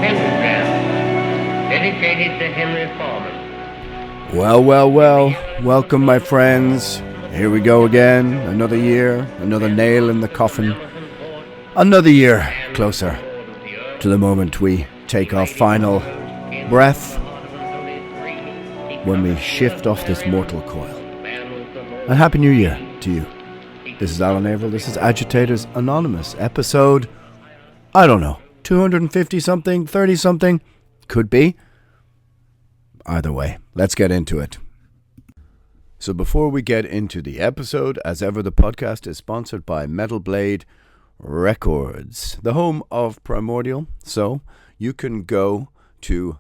pentagram dedicated to Henry Foreman. Well, welcome my friends. Here we go again, another year, another nail in the coffin, another year closer to the moment we take our final breath when we shift off this mortal coil. And Happy New Year to you. This is Alan Averill, this is Agitators Anonymous, episode, I don't know, 250 something, 30 something, could be. Either way, let's get into it. So before we get into the episode, as ever, the podcast is sponsored by Metal Blade Records, the home of Primordial. So you can go to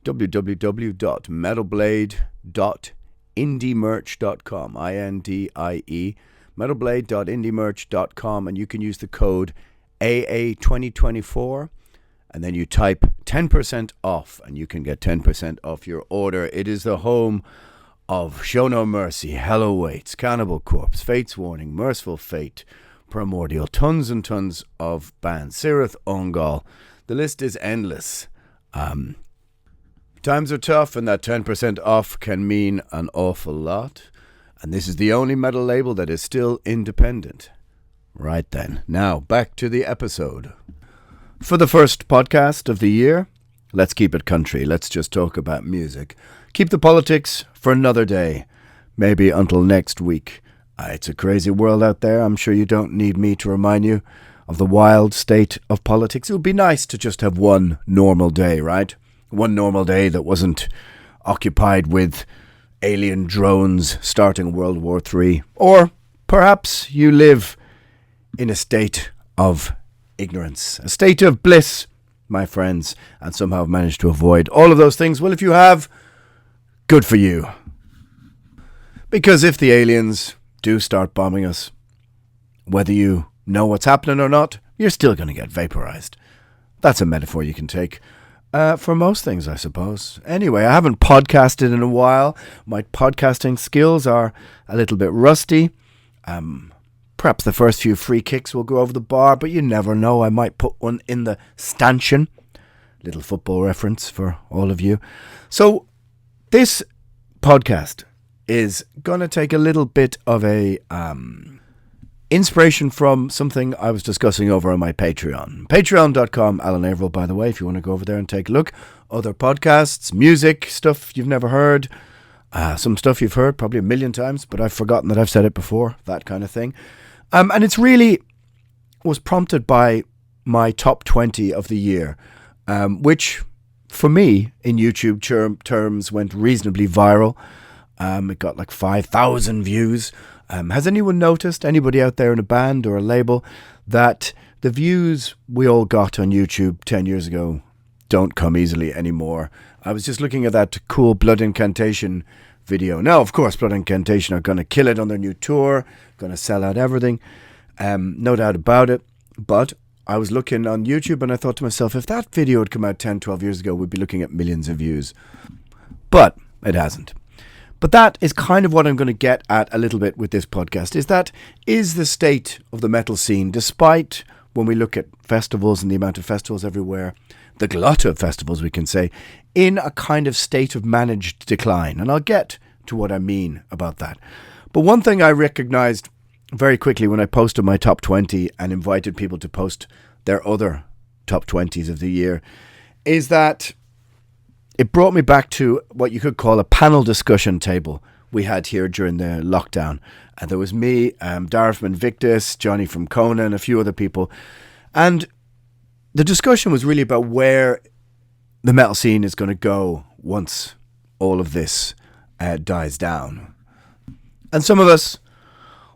www.metalblade.indiemerch.com, INDIE, metalblade.indiemerch.com, and you can use the code AA2024, and then you type 10% off, and you can get 10% off your order. It is the home of Show No Mercy, Hell Awaits, Cannibal Corpse, Fate's Warning, Merciful Fate, Primordial, tons and tons of bands, Sirith Ungol. The list is endless. Times are tough, and that 10% off can mean an awful lot. And this is the only metal label that is still independent. Right then, now back to the episode. For the first podcast of the year, let's keep it country. Let's just talk about music. Keep the politics for another day, maybe until next week. It's a crazy world out there. I'm sure you don't need me to remind you of the wild state of politics. It would be nice to just have one normal day, right? One normal day that wasn't occupied with alien drones starting World War III. Or perhaps you live in a state of ignorance, a state of bliss, my friends, and somehow have managed to avoid all of those things. Well, if you have, good for you. Because if the aliens do start bombing us, whether you know what's happening or not, you're still going to get vaporized. That's a metaphor you can take for most things, I suppose. Anyway, I haven't podcasted in a while. My podcasting skills are a little bit rusty. Perhaps the first few free kicks will go over the bar, but you never know. I might put one in the stanchion. Little football reference for all of you. So this podcast is going to take a little bit of a inspiration from something I was discussing over on my Patreon. Patreon.com, Alan Averill, by the way, if you want to go over there and take a look. Other podcasts, music, stuff you've never heard. Some stuff you've heard probably a million times, but I've forgotten that I've said it before, that kind of thing. And it's really was prompted by my top 20 of the year, which for me, in YouTube terms, went reasonably viral. It got like 5,000 views. Has anyone noticed, anybody out there in a band or a label, that the views we all got on YouTube 10 years ago don't come easily anymore? I was just looking at that cool Blood Incantation video. Now, of course, Blood Incantation are going to kill it on their new tour, going to sell out everything, no doubt about it. But I was looking on YouTube and I thought to myself, if that video had come out 10, 12 years ago, we'd be looking at millions of views. But it hasn't. But that is kind of what I'm going to get at a little bit with this podcast, is the state of the metal scene, despite when we look at festivals and the amount of festivals everywhere, the glut of festivals, we can say, in a kind of state of managed decline. And I'll get to what I mean about that. But one thing I recognized very quickly when I posted my top 20 and invited people to post their other top 20s of the year is that it brought me back to what you could call a panel discussion table we had here during the lockdown. And there was me, Dara from Invictus, Johnny from Conan, a few other people. And the discussion was really about where the metal scene is going to go once all of this dies down. And some of us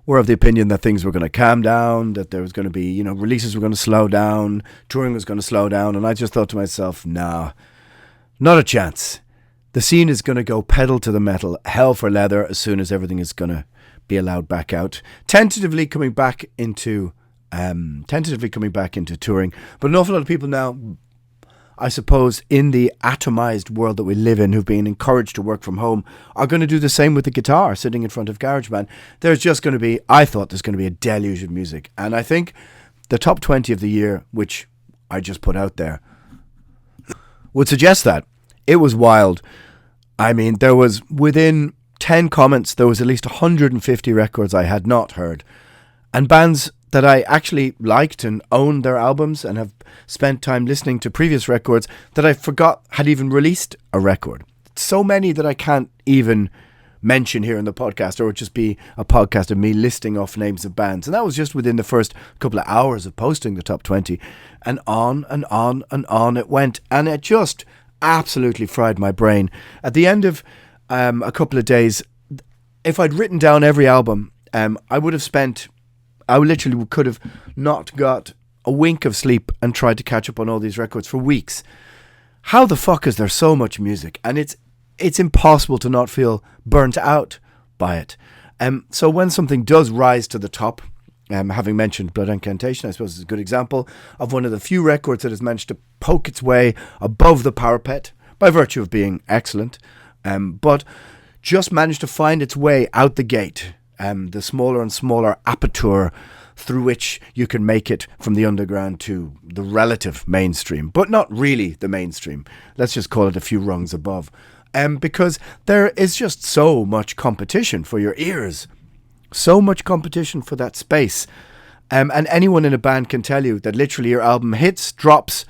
were of the opinion that things were going to calm down, that there was going to be, releases were going to slow down, touring was going to slow down. And I just thought to myself, nah, not a chance. The scene is going to go pedal to the metal, hell for leather, as soon as everything is going to be allowed back out. Tentatively coming back into touring. But an awful lot of people now, I suppose, in the atomized world that we live in, who've been encouraged to work from home, are going to do the same with the guitar, sitting in front of GarageBand. There's just going to be, I thought there's going to be a deluge of music. And I think the top 20 of the year, which I just put out there, would suggest that. It was wild. I mean, there was, within 10 comments, there was at least 150 records I had not heard. And bands that I actually liked and owned their albums and have spent time listening to previous records that I forgot had even released a record. So many that I can't even mention here in the podcast, or it would just be a podcast of me listing off names of bands. And that was just within the first couple of hours of posting the top 20. And on and on and on it went. And it just absolutely fried my brain. At the end of a couple of days, if I'd written down every album, I literally could have not got a wink of sleep and tried to catch up on all these records for weeks. How the fuck is there so much music? And it's impossible to not feel burnt out by it. So when something does rise to the top, having mentioned Blood Incantation, I suppose is a good example of one of the few records that has managed to poke its way above the parapet by virtue of being excellent, but just managed to find its way out the gate. The smaller and smaller aperture through which you can make it from the underground to the relative mainstream, but not really the mainstream. Let's just call it a few rungs above. Because there is just so much competition for your ears. So much competition for that space. And anyone in a band can tell you that literally your album hits, drops,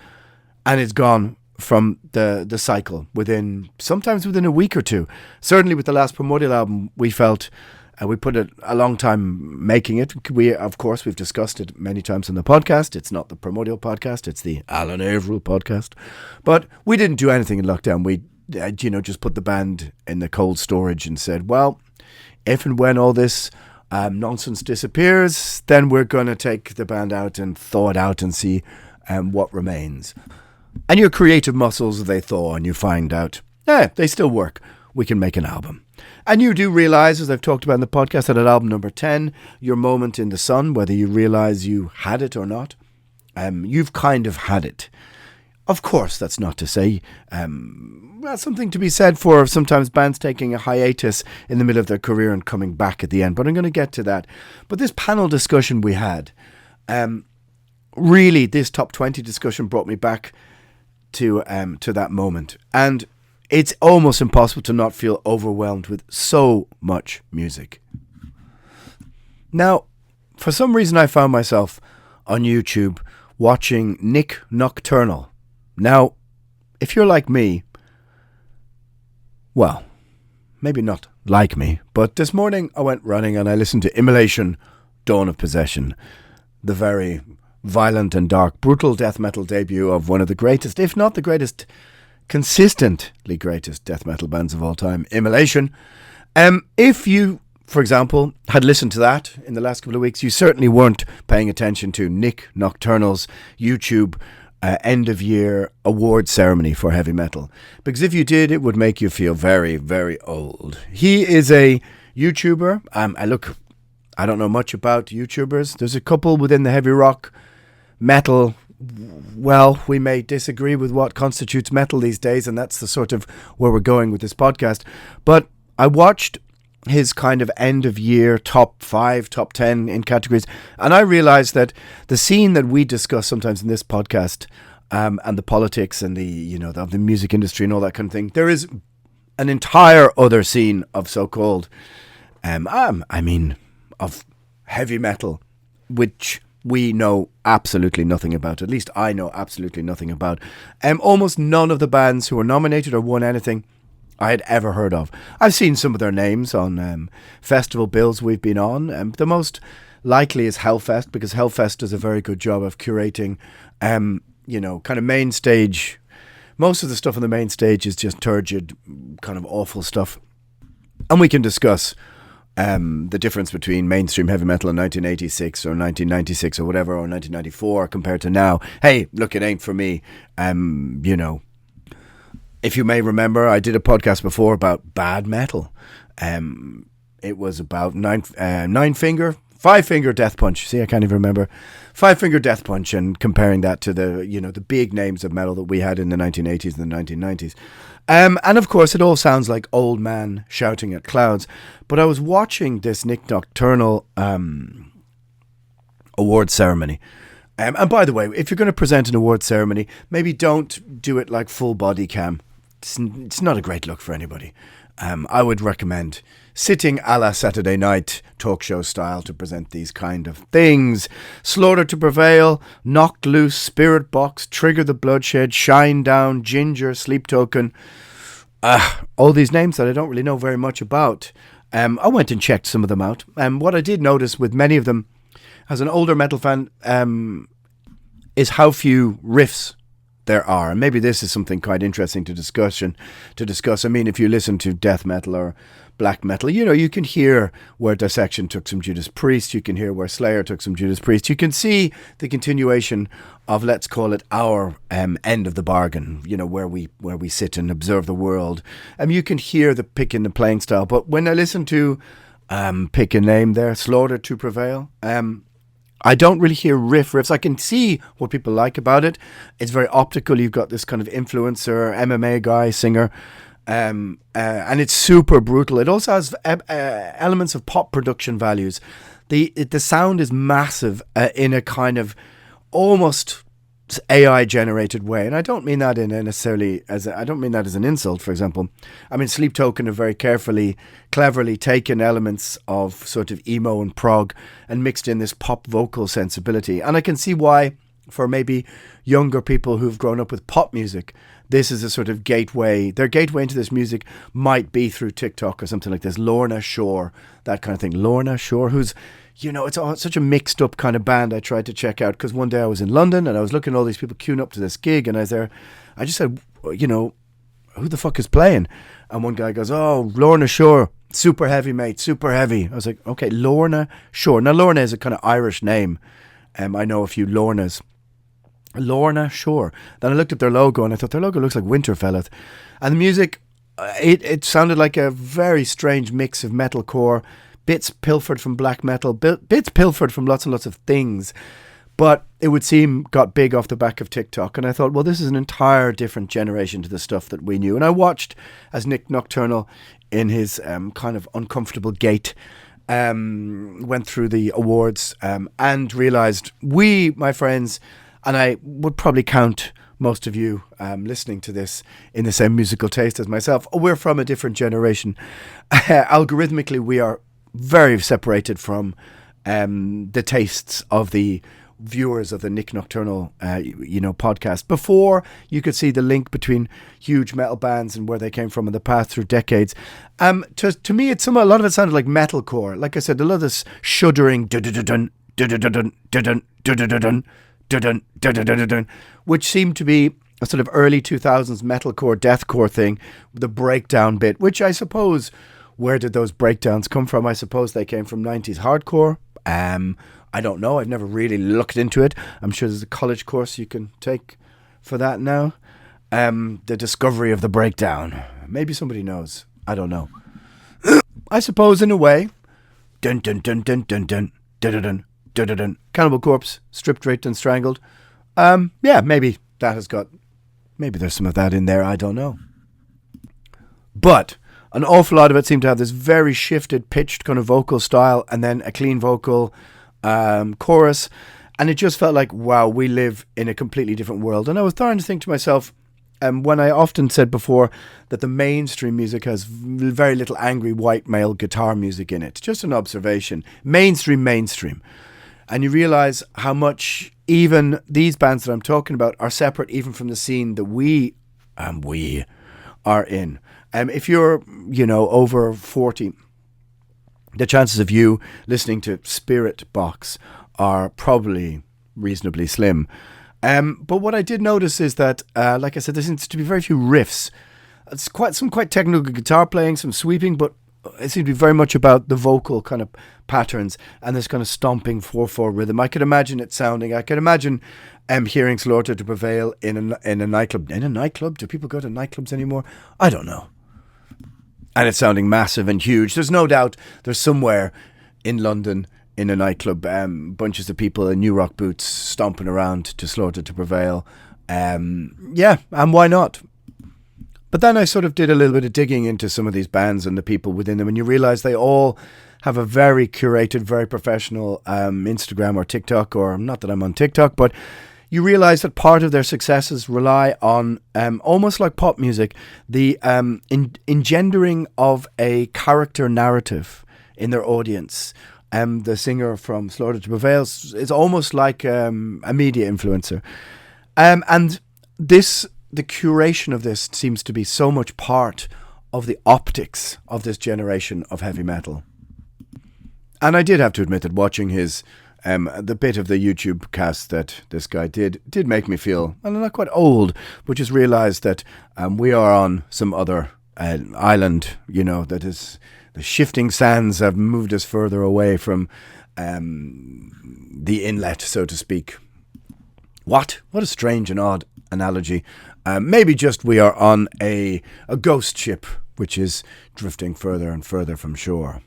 and it's gone from the cycle sometimes within a week or two. Certainly with the last Primordial album, we felt... we put a long time making it. We've discussed it many times on the podcast. It's not the Primordial podcast. It's the Alan Averill podcast. But we didn't do anything in lockdown. We, just put the band in the cold storage and said, well, if and when all this nonsense disappears, then we're going to take the band out and thaw it out and see what remains. And your creative muscles, they thaw and you find out, they still work. We can make an album. And you do realise, as I've talked about in the podcast, that at album number 10, your moment in the sun, whether you realise you had it or not, you've kind of had it. Of course, that's not to say that's something to be said for sometimes bands taking a hiatus in the middle of their career and coming back at the end. But I'm going to get to that. But this panel discussion we had, really, this top 20 discussion brought me back to that moment. And it's almost impossible to not feel overwhelmed with so much music. Now, for some reason I found myself on YouTube watching Nick Nokturnal. Now, if you're like me, well, maybe not like me, but this morning I went running and I listened to Immolation, Dawn of Possession, the very violent and dark, brutal death metal debut of one of the greatest, if not the greatest, consistently greatest death metal bands of all time, Immolation. If you, for example, had listened to that in the last couple of weeks, you certainly weren't paying attention to Nick Nokturnal's YouTube end-of-year award ceremony for heavy metal. Because if you did, it would make you feel very, very old. He is a YouTuber. I don't know much about YouTubers. There's a couple within the heavy rock metal. Well, we may disagree with what constitutes metal these days, and that's the sort of where we're going with this podcast. But I watched his kind of end-of-year top 5, top 10 in categories, and I realized that the scene that we discuss sometimes in this podcast, and the politics and the music industry and all that kind of thing, there is an entire other scene of so-called, of heavy metal, which we know absolutely nothing about. At least I know absolutely nothing about. Almost none of the bands who were nominated or won anything I had ever heard of. I've seen some of their names on festival bills we've been on. The most likely is Hellfest, because Hellfest does a very good job of curating, kind of main stage. Most of the stuff on the main stage is just turgid, kind of awful stuff. And we can discuss the difference between mainstream heavy metal in 1986 or 1996 or whatever, or 1994 compared to now. Hey, look, it ain't for me. If you may remember, I did a podcast before about bad metal. It was about Five Finger Death Punch. See, I can't even remember. Five Finger Death Punch, and comparing that to the big names of metal that we had in the 1980s and the 1990s. And of course, it all sounds like old man shouting at clouds. But I was watching this Nick Nokturnal award ceremony, And by the way, if you're going to present an award ceremony, maybe don't do it like full body cam. It's not a great look for anybody. I would recommend sitting a la Saturday night talk show style to present these kind of things. Slaughter to Prevail, Knocked Loose, Spirit Box, Trigger the Bloodshed, Shine Down, Ginger, Sleep Token. All these names that I don't really know very much about. I went and checked some of them out. What I did notice with many of them, as an older metal fan, is how few riffs there are. And maybe this is something quite interesting to discuss. I mean, if you listen to death metal or black metal, you can hear where Dissection took some Judas Priest. You can hear where Slayer took some Judas Priest. You can see the continuation of, let's call it, our end of the bargain, where we sit and observe the world. You can hear the pick in the playing style. But when I listen to pick a name there, Slaughter to Prevail, I don't really hear riffs. I can see what people like about it. It's very optical. You've got this kind of influencer, MMA guy, singer, and it's super brutal. It also has elements of pop production values. The sound is massive in a kind of almost AI generated way, and I don't mean that I don't mean that as an insult. For example, I mean Sleep Token have very cleverly taken elements of sort of emo and prog and mixed in this pop vocal sensibility, and I can see why for maybe younger people who've grown up with pop music, this is a sort of gateway. Their gateway into this music might be through TikTok or something like this. Lorna Shore, that kind of thing. Lorna Shore, who's it's such a mixed up kind of band I tried to check out, because one day I was in London and I was looking at all these people queuing up to this gig, and I was there. I just said, who the fuck is playing? And one guy goes, oh, Lorna Shore, super heavy, mate, super heavy. I was like, okay, Lorna Shore. Now, Lorna is a kind of Irish name. I know a few Lornas. Lorna Shore. Then I looked at their logo and I thought their logo looks like Winterfell. And the music, it sounded like a very strange mix of metalcore, bits pilfered from black metal, bits pilfered from lots and lots of things, but it would seem got big off the back of TikTok. And I thought, well, this is an entire different generation to the stuff that we knew. And I watched as Nick Nokturnal, in his kind of uncomfortable gait, went through the awards and realised my friends, and I would probably count most of you listening to this in the same musical taste as myself, we're from a different generation. Algorithmically, we are very separated from the tastes of the viewers of the Nick Nocturnal podcast. Before you could see the link between huge metal bands and where they came from in the past through decades, to me a lot of it sounded like metalcore. Like I said, a lot of this shuddering which seemed to be a sort of early 2000s metalcore deathcore thing, the breakdown bit, which I suppose, where did those breakdowns come from? I suppose they came from 90s hardcore. I don't know. I've never really looked into it. I'm sure there's a college course you can take for that now. The discovery of the breakdown. Maybe somebody knows. I don't know. I suppose in a way. Dun dun dun dun dun dun dun dun dun dun dun. Cannibal Corpse, stripped, raped and strangled. Yeah, maybe there's some of that in there. I don't know. But an awful lot of it seemed to have this very shifted, pitched kind of vocal style, and then a clean vocal chorus. And it just felt like, wow, we live in a completely different world. And I was starting to think to myself, when I often said before that the mainstream music has very little angry white male guitar music in it. Just an observation. Mainstream. And you realise how much even these bands that I'm talking about are separate even from the scene that we are in. If you're, over 40, the chances of you listening to Spirit Box are probably reasonably slim. But what I did notice is that, like I said, there seems to be very few riffs. It's some quite technical guitar playing, some sweeping, but it seems to be very much about the vocal kind of patterns and this kind of stomping 4/4 rhythm. I could imagine hearing Slaughter to Prevail in a nightclub. In a nightclub? Do people go to nightclubs anymore? I don't know. And it's sounding massive and huge. There's no doubt there's somewhere in London in a nightclub, bunches of people in New Rock boots stomping around to Slaughter to Prevail. And why not? But then I sort of did a little bit of digging into some of these bands and the people within them, and you realise they all have a very curated, very professional Instagram or TikTok, or not that I'm on TikTok, but you realize that part of their successes rely on, almost like pop music, the engendering of a character narrative in their audience. The singer from Slaughter to Prevail is almost like a media influencer. And the curation of this seems to be so much part of the optics of this generation of heavy metal. And I did have to admit that watching his the bit of the YouTube cast that this guy did make me feel, and I'm not quite old, but just realised that we are on some other island, that is, the shifting sands have moved us further away from the inlet, so to speak. What a strange and odd analogy. Maybe just we are on a ghost ship, which is drifting further and further from shore.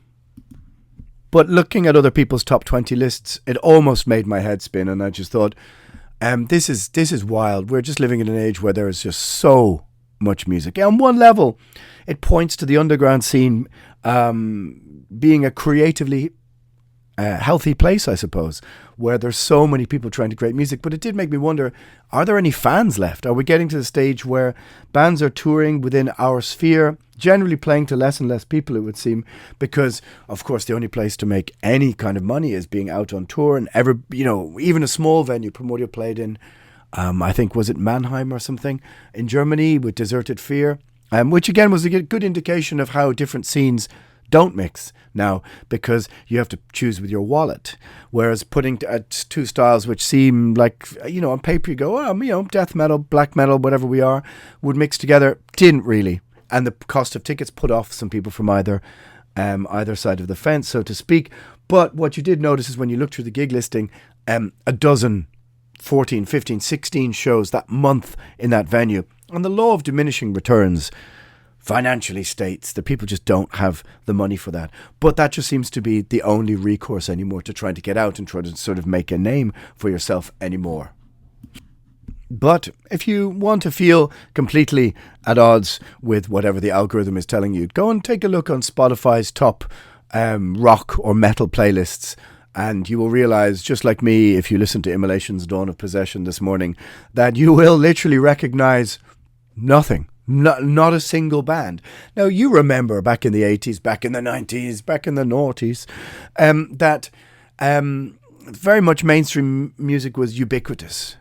But looking at other people's top 20 lists, it almost made my head spin, and I just thought, this is wild. We're just living in an age where there is just so much music. On one level, it points to the underground scene being a creatively healthy place, I suppose, where there's so many people trying to create music. But it did make me wonder, are there any fans left? Are we getting to the stage where bands are touring within our sphere, generally playing to less and less people, it would seem, because, of course, the only place to make any kind of money is being out on tour. And even a small venue, Primordial played in, I think, was it Mannheim or something, in Germany with Deserted Fear, which again was a good indication of how different scenes don't mix now, because you have to choose with your wallet. Whereas putting two styles which seem like, on paper you go, death metal, black metal, whatever we are, would mix together, didn't really. And the cost of tickets put off some people from either side of the fence, so to speak. But what you did notice is when you look through the gig listing, a dozen, 14, 15, 16 shows that month in that venue. And the law of diminishing returns financially states that people just don't have the money for that. But that just seems to be the only recourse anymore to trying to get out and try to sort of make a name for yourself anymore. But if you want to feel completely at odds with whatever the algorithm is telling you, go and take a look on Spotify's top rock or metal playlists, and you will realize, just like me, if you listen to Immolation's Dawn of Possession this morning, that you will literally recognize nothing. Not a single band. Now, you remember back in the 80s, back in the 90s, back in the noughties, that very much mainstream music was ubiquitous.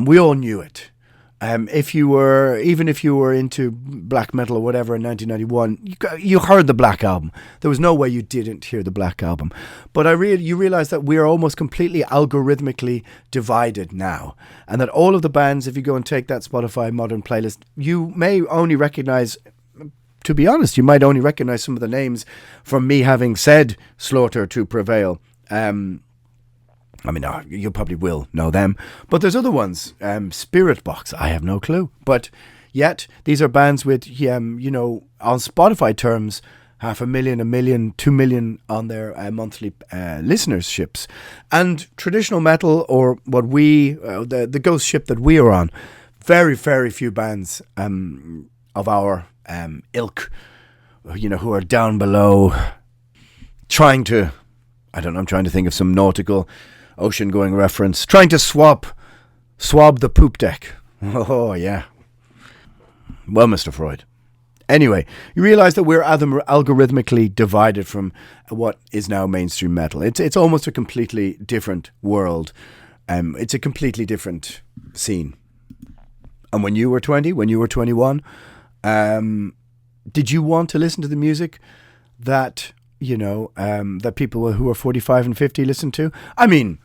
We all knew it. Even if you were into black metal or whatever in 1991, you heard the Black Album. There was no way you didn't hear the Black Album. But you realize that we are almost completely algorithmically divided now. And that all of the bands, if you go and take that Spotify modern playlist, you may only recognize, to be honest, you might only recognize some of the names from me having said Slaughter to Prevail. You probably will know them, but there's other ones. Spirit Box, I have no clue. But yet, these are bands with, on Spotify terms, 500,000, 1 million, 2 million on their monthly listenerships. And traditional metal, or what the ghost ship that we are on, very, very few bands of our ilk, who are down below, trying to, I'm trying to think of some nautical ocean-going reference, trying to swab the poop deck. Oh, yeah. Well, Mr. Freud. Anyway, you realize that we're algorithmically divided from what is now mainstream metal. It's almost a completely different world. It's a completely different scene. And when you were 20, when you were 21, did you want to listen to the music that, that people who are 45 and 50 listen to? I mean,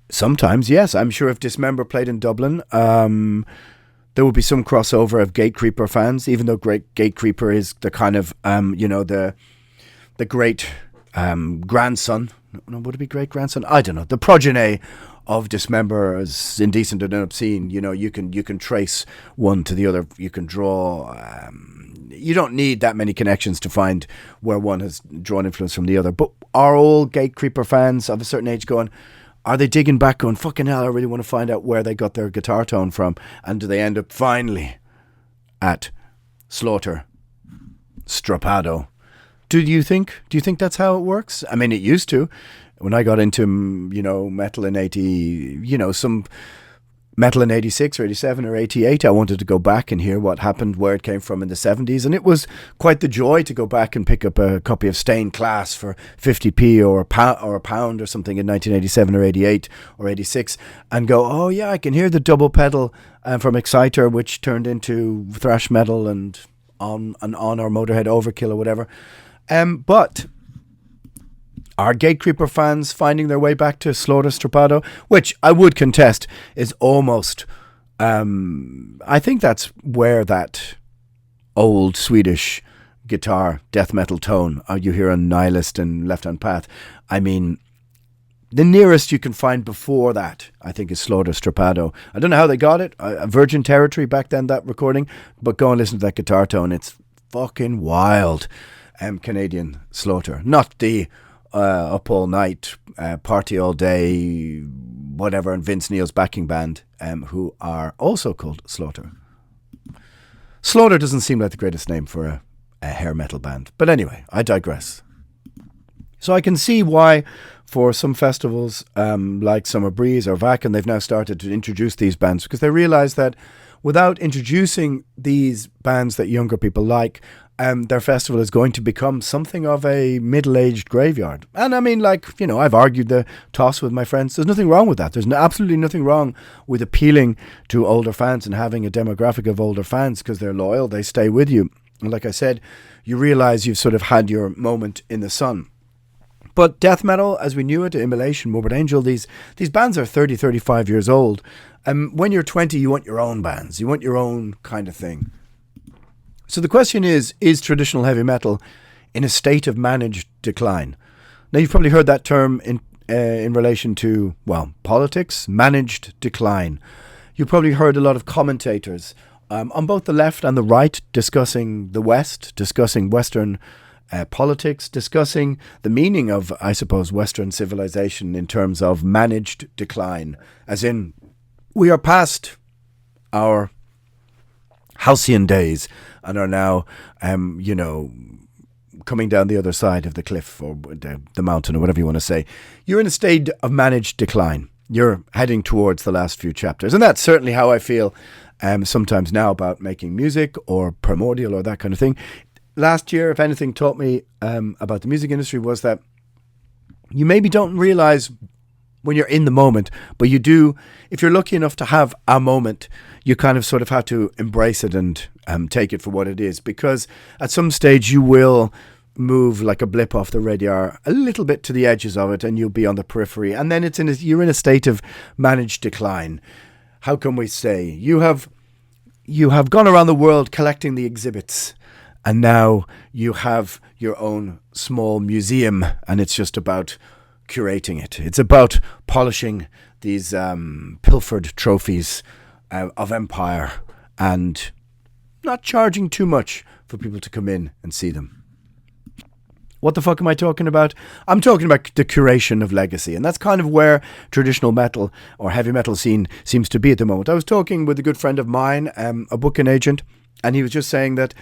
sometimes, yes. I'm sure if Dismember played in Dublin, there would be some crossover of Gatecreeper fans, even though Gatecreeper is the kind of, the great grandson. No, would it be great grandson? I don't know. The progeny of Dismember as Indecent and Obscene. You can trace one to the other. You can draw. You don't need that many connections to find where one has drawn influence from the other. But are all Gatecreeper fans of a certain age are they digging back going, fucking hell, I really want to find out where they got their guitar tone from? And do they end up finally at Slaughter, Strappado, Do you think that's how it works? I mean, it used to. When I got into, metal in 80, some metal in 86 or 87 or 88, I wanted to go back and hear what happened, where it came from in the 70s. And it was quite the joy to go back and pick up a copy of Stained Class for 50p or a pound or something in 1987 or 88 or 86 and go, oh yeah, I can hear the double pedal from Exciter, which turned into thrash metal and on or Motorhead Overkill or whatever. But are Gatekeeper fans finding their way back to Slaughter Strappado, which I would contest is almost, I think that's where that old Swedish guitar death metal tone you hear on Nihilist and Left Hand Path. I mean, the nearest you can find before that, I think, is Slaughter Strappado. I don't know how they got it. Virgin Territory back then, that recording, but go and listen to that guitar tone. It's fucking wild. Canadian Slaughter, not the up all night, party all day, whatever, and Vince Neil's backing band, who are also called Slaughter. Slaughter doesn't seem like the greatest name for a hair metal band. But anyway, I digress. So I can see why for some festivals like Summer Breeze or Vac, and they've now started to introduce these bands, because they realise that without introducing these bands that younger people like, their festival is going to become something of a middle-aged graveyard. And I mean, I've argued the toss with my friends. There's nothing wrong with that. There's absolutely nothing wrong with appealing to older fans and having a demographic of older fans, because they're loyal, they stay with you. And like I said, you realise you've sort of had your moment in the sun. But death metal, as we knew it, Immolation, Morbid Angel, these bands are 30, 35 years old. When you're 20, you want your own bands. You want your own kind of thing. So the question is traditional heavy metal in a state of managed decline? Now, you've probably heard that term in relation to, politics, managed decline. You've probably heard a lot of commentators on both the left and the right discussing the West, discussing Western politics, discussing the meaning of, I suppose, Western civilization in terms of managed decline, as in we are past our halcyon days and are now, coming down the other side of the cliff or the mountain or whatever you want to say. You're in a state of managed decline. You're heading towards the last few chapters. And that's certainly how I feel sometimes now about making music or Primordial or that kind of thing. Last year, if anything taught me about the music industry, was that you maybe don't realize when you're in the moment, but you do, if you're lucky enough to have a moment, you kind of sort of have to embrace it and take it for what it is, because at some stage you will move like a blip off the radar a little bit to the edges of it, and you'll be on the periphery, and then you're in a state of managed decline. How can we say? You have gone around the world collecting the exhibits, and now you have your own small museum, and it's just about curating it. It's about polishing these pilfered trophies of empire and not charging too much for people to come in and see them. What the fuck am I talking about? I'm talking about the curation of legacy, and that's kind of where traditional metal or heavy metal scene seems to be at the moment. I was talking with a good friend of mine, a booking agent, and he was just saying that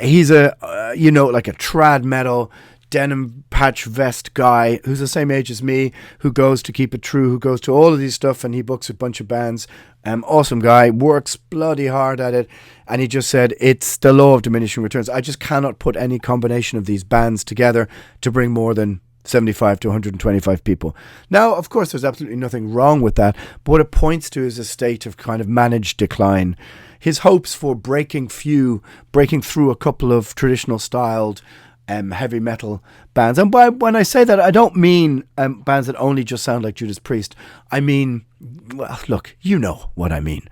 he's a trad metal denim patch vest guy who's the same age as me, who goes to Keep It True, who goes to all of these stuff, and he books a bunch of bands. Awesome guy, works bloody hard at it, and he just said it's the law of diminishing returns. I just cannot put any combination of these bands together to bring more than 75 to 125 people. Now, of course, there's absolutely nothing wrong with that, but what it points to is a state of kind of managed decline. His hopes for breaking through a couple of traditional styled heavy metal bands, and when I say that, I don't mean bands that only just sound like Judas Priest. I mean, well, look, you know what I mean.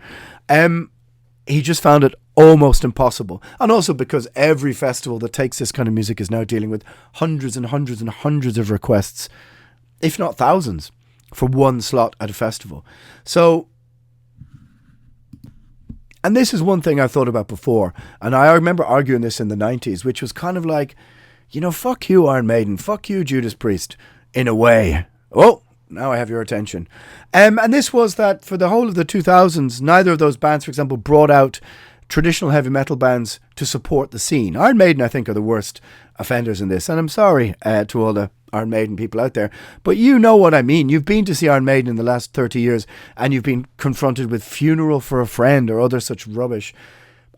He just found it almost impossible, and also because every festival that takes this kind of music is now dealing with hundreds and hundreds and hundreds of requests, if not thousands, for one slot at a festival. So, and this is one thing I thought about before, and I remember arguing this in the 90s, which was kind of like, fuck you, Iron Maiden, fuck you, Judas Priest, in a way. Oh, now I have your attention. And this was that for the whole of the 2000s, neither of those bands, for example, brought out traditional heavy metal bands to support the scene. Iron Maiden, I think, are the worst offenders in this, and I'm sorry to all the Iron Maiden people out there, but you know what I mean. You've been to see Iron Maiden in the last 30 years, and you've been confronted with Funeral for a Friend or other such rubbish.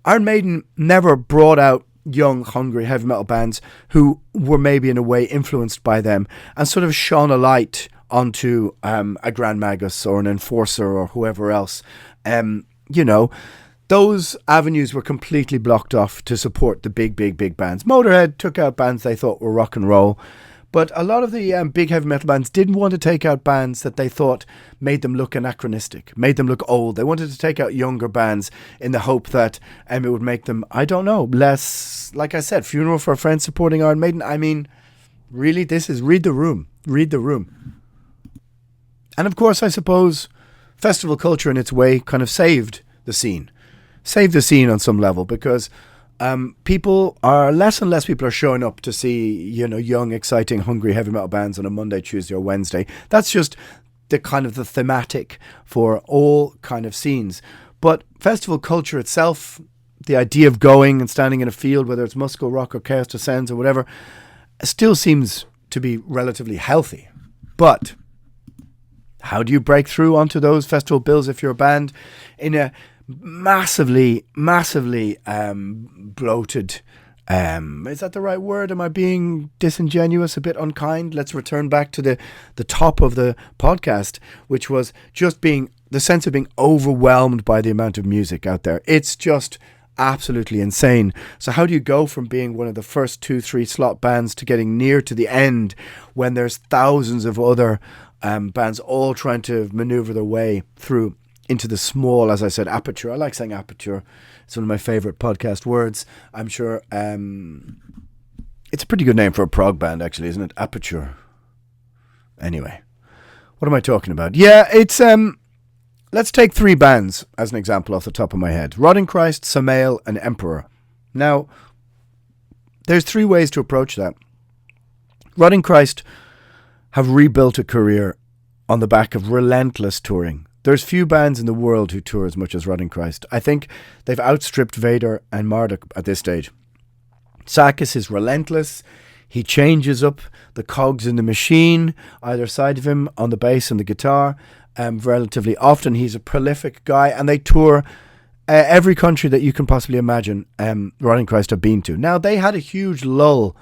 Iron Maiden never brought out young, hungry heavy metal bands who were maybe in a way influenced by them and sort of shone a light onto a Grand Magus or an Enforcer or whoever else. Those avenues were completely blocked off to support the big bands. Motorhead took out bands they thought were rock and roll, but a lot of the big heavy metal bands didn't want to take out bands that they thought made them look anachronistic, made them look old. They wanted to take out younger bands in the hope that it would make them, I don't know, less, like I said, Funeral for a Friend supporting Iron Maiden. I mean, really, this is read the room. And of course, I suppose festival culture in its way kind of saved the scene on some level, because people are less and less people are showing up to see, young, exciting, hungry heavy metal bands on a Monday, Tuesday or Wednesday. That's just the kind of the thematic for all kind of scenes. But festival culture itself, the idea of going and standing in a field, whether it's Muscle Rock or Chaos Descends or whatever, still seems to be relatively healthy. But how do you break through onto those festival bills if you're a band in a massively bloated, is that the right word? Am I being disingenuous, a bit unkind? Let's return back to the top of the podcast, which was just being the sense of being overwhelmed by the amount of music out there. It's just absolutely insane. So how do you go from being one of the first 2-3 slot bands to getting near to the end when there's thousands of other bands all trying to maneuver their way through into the small, as I said, aperture. I like saying aperture. It's one of my favourite podcast words. I'm sure it's a pretty good name for a prog band, actually, isn't it? Aperture. Anyway, what am I talking about? Yeah, it's let's take 3 bands as an example off the top of my head. Rotting Christ, Samael and Emperor. Now, there's 3 ways to approach that. Rotting Christ have rebuilt a career on the back of relentless touring. There's few bands in the world who tour as much as Rotting Christ. I think they've outstripped Vader and Marduk at this stage. Sakis is relentless. He changes up the cogs in the machine, either side of him, on the bass and the guitar. Relatively often, he's a prolific guy, and they tour every country that you can possibly imagine Rotting Christ have been to. Now, they had a huge lull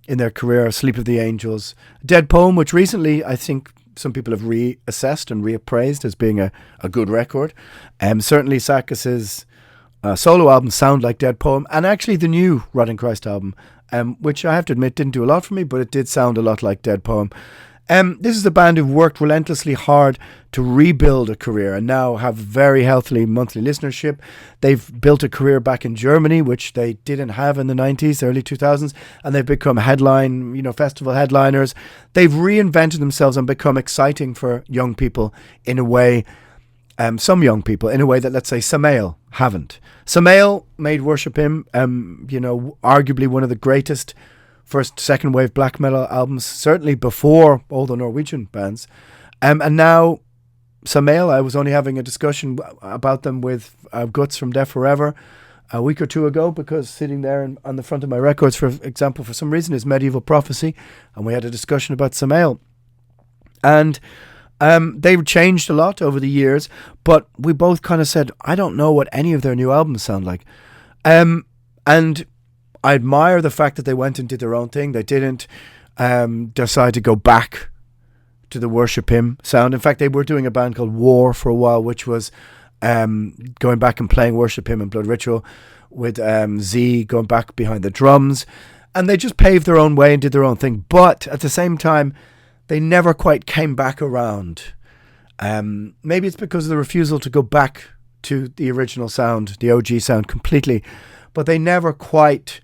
in their career, Sleep of the Angels, Dead Poem, which recently, I think, some people have reassessed and reappraised as being a good record. Certainly Sakis's solo albums sound like Dead Poem, and actually the new Rotting Christ album, which I have to admit didn't do a lot for me, but it did sound a lot like Dead Poem. This is a band who've worked relentlessly hard to rebuild a career and now have very healthy monthly listenership. They've built a career back in Germany, which they didn't have in the 90s, early 2000s, and they've become festival headliners. They've reinvented themselves and become exciting for young people in a way, some young people, in a way that, let's say, Samael haven't. Samael made Worship Him, arguably one of the greatest first, second wave black metal albums, certainly before all the Norwegian bands. And now Samael, I was only having a discussion about them with Guts from Death Forever a week or 2 ago, because sitting there on the front of my records, for example, for some reason, is Medieval Prophecy, and we had a discussion about Samael. And they've changed a lot over the years, but we both kind of said, I don't know what any of their new albums sound like. And I admire the fact that they went and did their own thing. They didn't decide to go back to the Worship Him sound. In fact, they were doing a band called War for a while, which was going back and playing Worship Him and Blood Ritual with Z going back behind the drums. And they just paved their own way and did their own thing. But at the same time, they never quite came back around. Maybe it's because of the refusal to go back to the original sound, the OG sound completely. But they never quite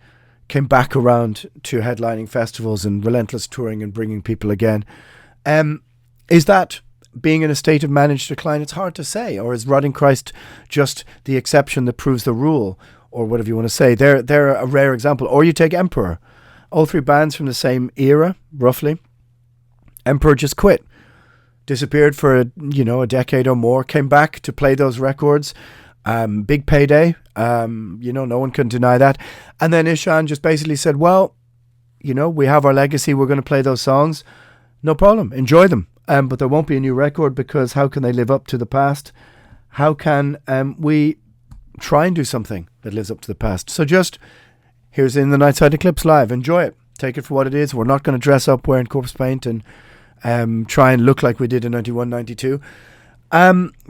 came back around to headlining festivals and relentless touring and bringing people again. Is that being in a state of managed decline? It's hard to say. Or is Rotting Christ just the exception that proves the rule? Or whatever you want to say. They're a rare example. Or you take Emperor. All 3 bands from the same era, roughly. Emperor just quit. Disappeared for a decade or more. Came back to play those records. Big payday. No one can deny that. And then Ishan just basically said, well, we have our legacy. We're going to play those songs. No problem. Enjoy them. But there won't be a new record, because how can they live up to the past? How can we try and do something that lives up to the past? So just, here's In the Nightside Eclipse live. Enjoy it. Take it for what it is. We're not going to dress up wearing corpse paint and try and look like we did in 91, 92.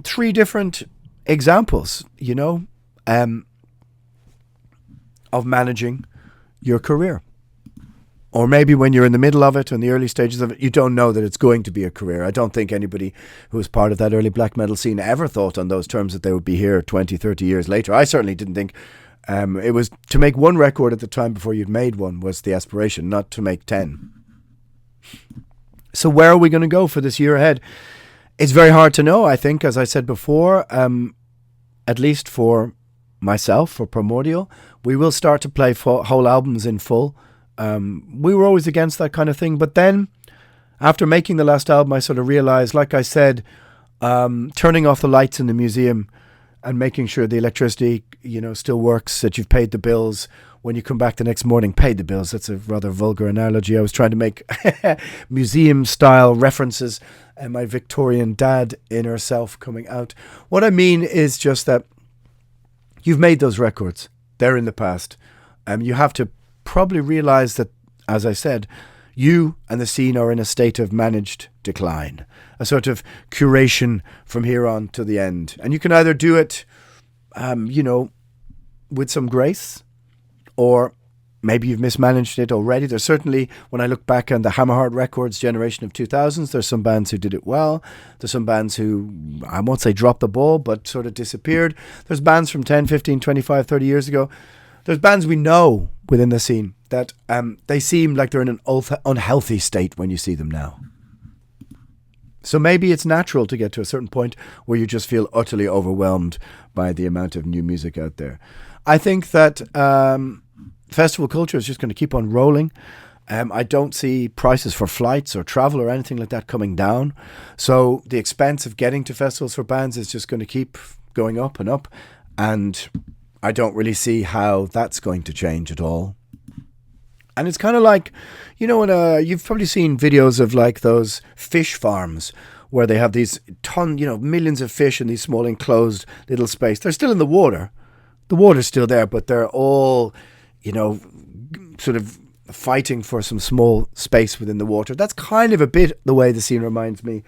3 different examples, of managing your career. Or maybe when you're in the middle of it, in the early stages of it, you don't know that it's going to be a career. I don't think anybody who was part of that early black metal scene ever thought on those terms that they would be here 20, 30 years later. I certainly didn't think. It was to make one record at the time before you'd made one was the aspiration, not to make 10. So where are we going to go for this year ahead? It's very hard to know, I think, as I said before, at least for myself, for Primordial. We will start to play whole albums in full. We were always against that kind of thing. But then, after making the last album, I sort of realized, like I said, turning off the lights in the museum and making sure the electricity, still works, that you've paid the bills. When you come back the next morning, paid the bills. That's a rather vulgar analogy. I was trying to make museum-style references and my Victorian dad inner self coming out. What I mean is just that you've made those records. They're in the past. You have to probably realize that, as I said, you and the scene are in a state of managed decline, a sort of curation from here on to the end. And you can either do it, with some grace, or maybe you've mismanaged it already. There's certainly, when I look back on the Hammerheart Records generation of 2000s, there's some bands who did it well. There's some bands who, I won't say dropped the ball, but sort of disappeared. There's bands from 10, 15, 25, 30 years ago. There's bands we know within the scene that they seem like they're in an unhealthy state when you see them now. So maybe it's natural to get to a certain point where you just feel utterly overwhelmed by the amount of new music out there. I think that festival culture is just going to keep on rolling. I don't see prices for flights or travel or anything like that coming down. So the expense of getting to festivals for bands is just going to keep going up and up. And I don't really see how that's going to change at all. And it's kind of like, you've probably seen videos of like those fish farms where they have these millions of fish in these small enclosed little space. They're still in the water. The water's still there, but they're all, sort of fighting for some small space within the water. That's kind of a bit the way the scene reminds me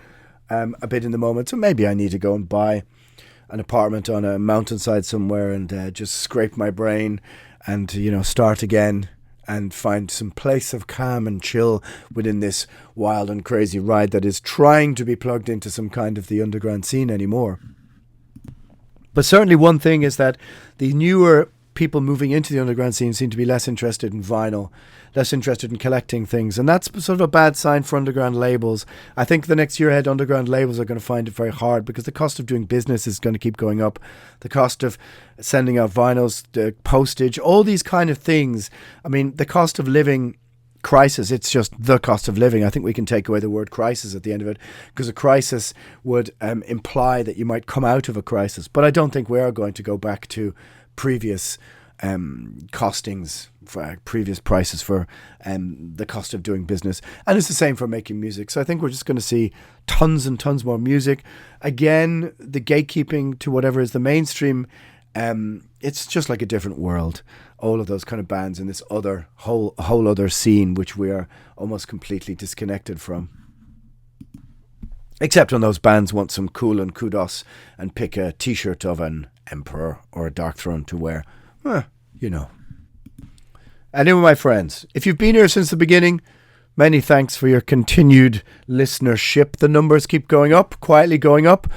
a bit in the moment. So maybe I need to go and buy an apartment on a mountainside somewhere and just scrape my brain and, start again and find some place of calm and chill within this wild and crazy ride that is trying to be plugged into some kind of the underground scene anymore. But certainly one thing is that the newer people moving into the underground scene seem to be less interested in vinyl, less interested in collecting things. And that's sort of a bad sign for underground labels. I think the next year ahead, underground labels are going to find it very hard because the cost of doing business is going to keep going up. The cost of sending out vinyls, the postage, all these kind of things. I mean, the cost of living crisis, it's just the cost of living. I think we can take away the word crisis at the end of it, because a crisis would imply that you might come out of a crisis. But I don't think we are going to go back to previous costings, for previous prices for the cost of doing business. And it's the same for making music. So I think we're just going to see tons and tons more music. Again, the gatekeeping to whatever is the mainstream, it's just like a different world. All of those kind of bands in this other whole other scene, which we are almost completely disconnected from. Except when those bands want some cool and kudos and pick a t-shirt of an Emperor or a Dark Throne to wear. Anyway, my friends, if you've been here since the beginning, many thanks for your continued listenership. The numbers keep going up, quietly going up.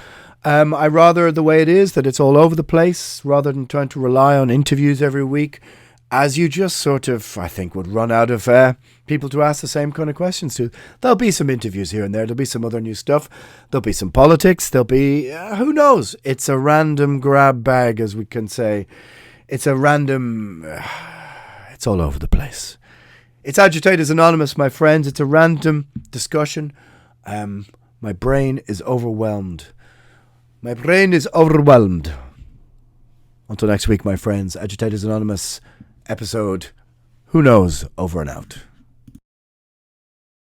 I rather the way it is, that it's all over the place, rather than trying to rely on interviews every week, as you just sort of, I think, would run out of people to ask the same kind of questions to. There'll be some interviews here and there. There'll be some other new stuff. There'll be some politics. There'll be, who knows? It's a random grab bag, as we can say. It's a random, it's all over the place. It's Agitators Anonymous, my friends. It's a random discussion. My brain is overwhelmed. My brain is overwhelmed. Until next week, my friends, Agitators Anonymous episode, who knows, over and out.